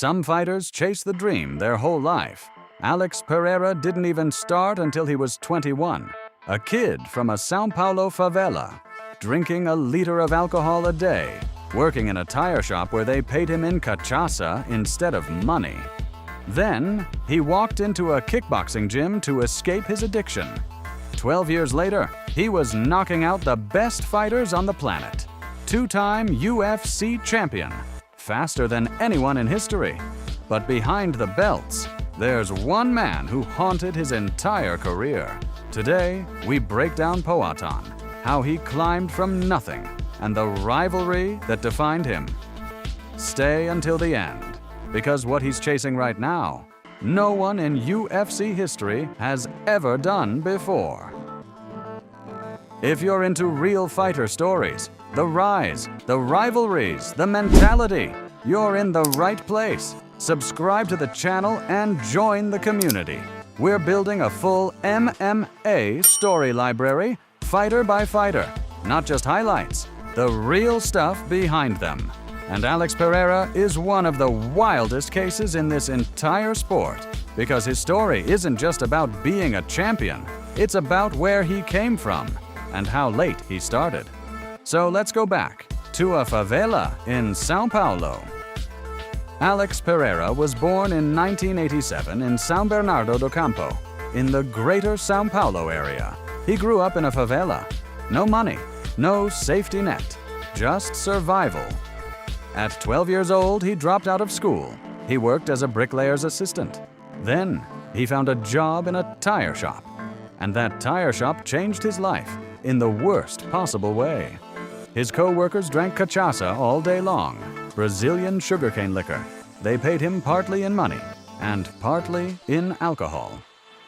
Some fighters chase the dream their whole life. Alex Pereira didn't even start until he was 21, a kid from a São Paulo favela, drinking a liter of alcohol a day, working in a tire shop where they paid him in cachaça instead of money. Then, he walked into a kickboxing gym to escape his addiction. 12 years later, he was knocking out the best fighters on the planet. Two-time UFC champion, faster than anyone in history. But behind the belts, there's one man who haunted his entire career. Today, we break down Poatan, how he climbed from nothing, and the rivalry that defined him. Stay until the end, because what he's chasing right now, no one in UFC history has ever done before. If you're into real fighter stories, the rise, the rivalries, the mentality, you're in the right place. Subscribe to the channel and join the community. We're building a full MMA story library, fighter by fighter, not just highlights, the real stuff behind them. And Alex Pereira is one of the wildest cases in this entire sport, because his story isn't just about being a champion, it's about where he came from and how late he started. So let's go back to a favela in São Paulo. Alex Pereira was born in 1987 in São Bernardo do Campo, in the greater São Paulo area. He grew up in a favela. No money, no safety net, just survival. At 12 years old, he dropped out of school. He worked as a bricklayer's assistant. Then, he found a job in a tire shop. And that tire shop changed his life in the worst possible way. His co-workers drank cachaça all day long, Brazilian sugarcane liquor. They paid him partly in money and partly in alcohol.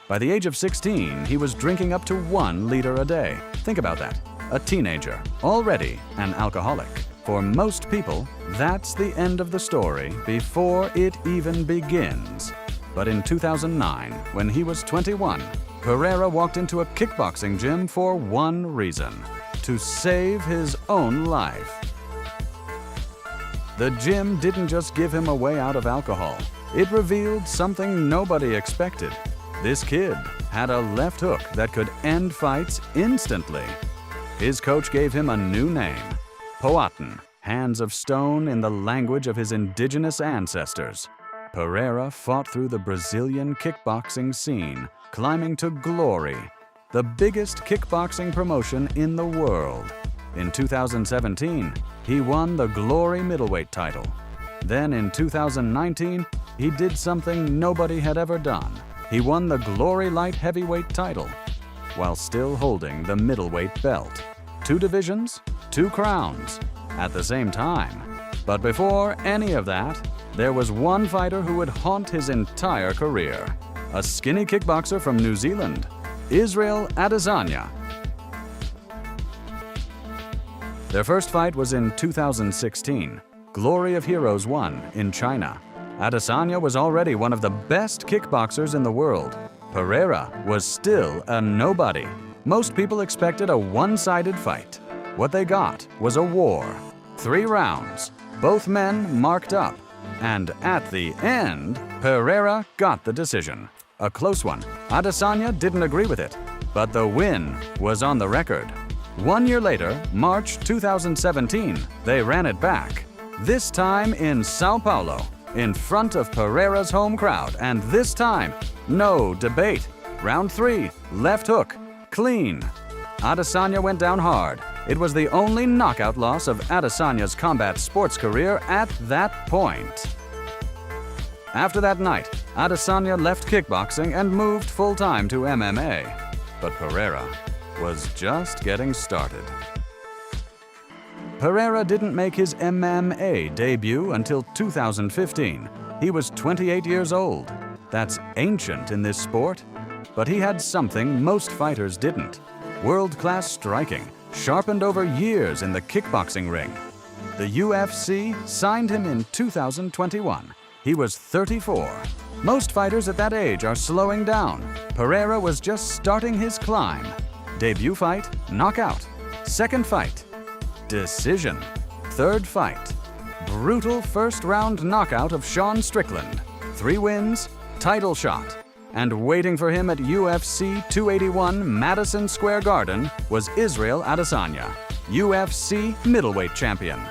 By the age of 16, he was drinking up to 1 liter a day. Think about that. A teenager, already an alcoholic. For most people, that's the end of the story before it even begins. But in 2009, when he was 21, Pereira walked into a kickboxing gym for one reason: to save his own life. The gym didn't just give him a way out of alcohol. It revealed something nobody expected. This kid had a left hook that could end fights instantly. His coach gave him a new name: Poatan, hands of stone in the language of his indigenous ancestors. Pereira fought through the Brazilian kickboxing scene, climbing to glory, the biggest kickboxing promotion in the world. In 2017, he won the Glory middleweight title. Then in 2019, he did something nobody had ever done. He won the Glory light heavyweight title, while still holding the middleweight belt. 2 divisions, 2 crowns, at the same time. But before any of that, there was one fighter who would haunt his entire career. A skinny kickboxer from New Zealand, Israel Adesanya. Their first fight was in 2016, Glory of Heroes 1 in China. Adesanya was already one of the best kickboxers in the world. Pereira was still a nobody. Most people expected a one-sided fight. What they got was a war. 3 rounds, both men marked up. And at the end, Pereira got the decision. A close one. Adesanya didn't agree with it, but the win was on the record. 1 year later, March 2017, they ran it back. This time in São Paulo, in front of Pereira's home crowd, and this time, no debate. Round 3, left hook, clean. Adesanya went down hard. It was the only knockout loss of Adesanya's combat sports career at that point. After that night, Adesanya left kickboxing and moved full-time to MMA. But Pereira was just getting started. Pereira didn't make his MMA debut until 2015. He was 28 years old. That's ancient in this sport. But he had something most fighters didn't: world-class striking, sharpened over years in the kickboxing ring. The UFC signed him in 2021. He was 34. Most fighters at that age are slowing down. Pereira was just starting his climb. Debut fight, knockout. Second fight, decision. Third fight, brutal first-round knockout of Sean Strickland. 3 wins, title shot. And waiting for him at UFC 281 Madison Square Garden was Israel Adesanya, UFC middleweight champion.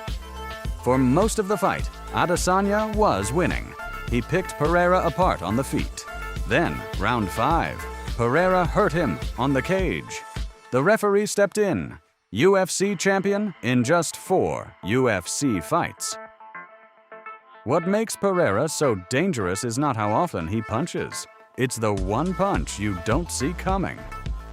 For most of the fight, Adesanya was winning. He picked Pereira apart on the feet. Then, round 5, Pereira hurt him on the cage. The referee stepped in. UFC champion in just 4 UFC fights. What makes Pereira so dangerous is not how often he punches. It's the one punch you don't see coming.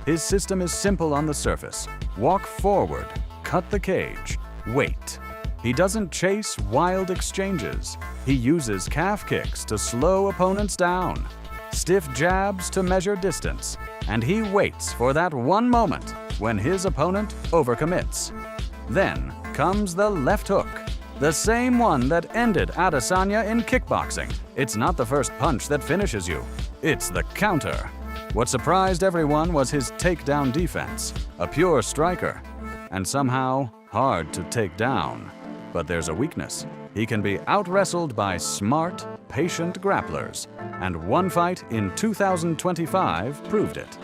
His system is simple on the surface. Walk forward, cut the cage, wait. He doesn't chase wild exchanges. He uses calf kicks to slow opponents down, stiff jabs to measure distance, and he waits for that one moment when his opponent overcommits. Then comes the left hook, the same one that ended Adesanya in kickboxing. It's not the first punch that finishes you, it's the counter. What surprised everyone was his takedown defense, a pure striker, and somehow hard to take down. But there's a weakness. He can be out-wrestled by smart, patient grapplers, and one fight in 2025 proved it.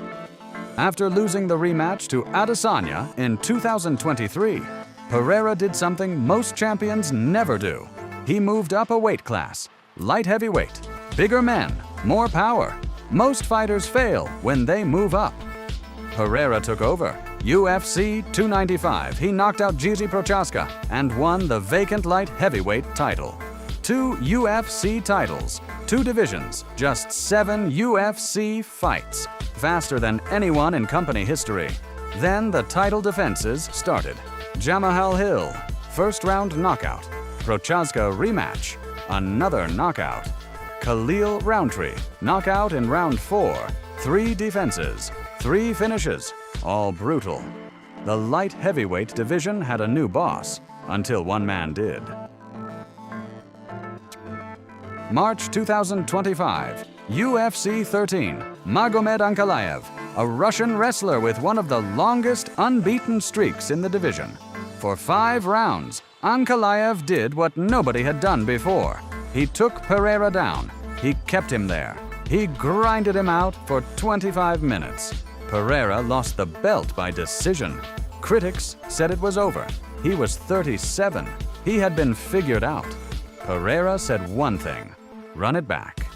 After losing the rematch to Adesanya in 2023, Pereira did something most champions never do. He moved up a weight class, light heavyweight, bigger men, more power. Most fighters fail when they move up. Pereira took over. UFC 295, he knocked out Jiří Procházka and won the vacant light heavyweight title. 2 UFC titles, 2 divisions, just 7 UFC fights, faster than anyone in company history. Then the title defenses started. Jamahal Hill, first-round knockout. Procházka rematch, another knockout. Khalil Roundtree, knockout in round 4. 3 defenses, 3 finishes, all brutal. The light heavyweight division had a new boss, until one man did. March 2025, UFC 13, Magomed Ankalaev, a Russian wrestler with one of the longest unbeaten streaks in the division. For 5 rounds, Ankalaev did what nobody had done before. He took Pereira down. He kept him there. He grinded him out for 25 minutes. Pereira lost the belt by decision. Critics said it was over. He was 37. He had been figured out. Pereira said one thing: run it back.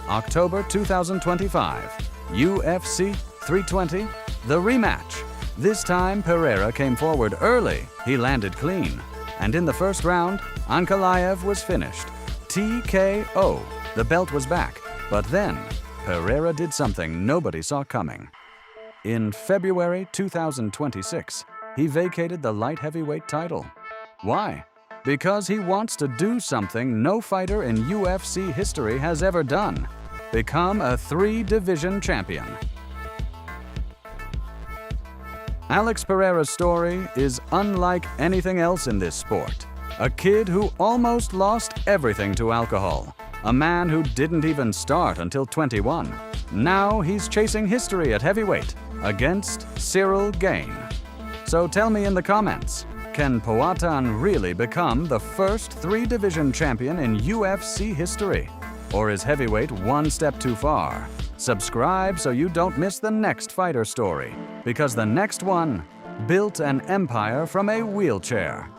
October 2025, UFC 320, the rematch. This time Pereira came forward early. He landed clean. And in the first round, Ankalaev was finished. TKO. The belt was back. But then, Pereira did something nobody saw coming. In February 2026, he vacated the light heavyweight title. Why? Because he wants to do something no fighter in UFC history has ever done: become a 3-division champion. Alex Pereira's story is unlike anything else in this sport. A kid who almost lost everything to alcohol. A man who didn't even start until 21. Now he's chasing history at heavyweight against Cyril Gain. So tell me in the comments, can Poatan really become the first 3-division champion in UFC history? Or is heavyweight one step too far? Subscribe so you don't miss the next fighter story, because the next one built an empire from a wheelchair.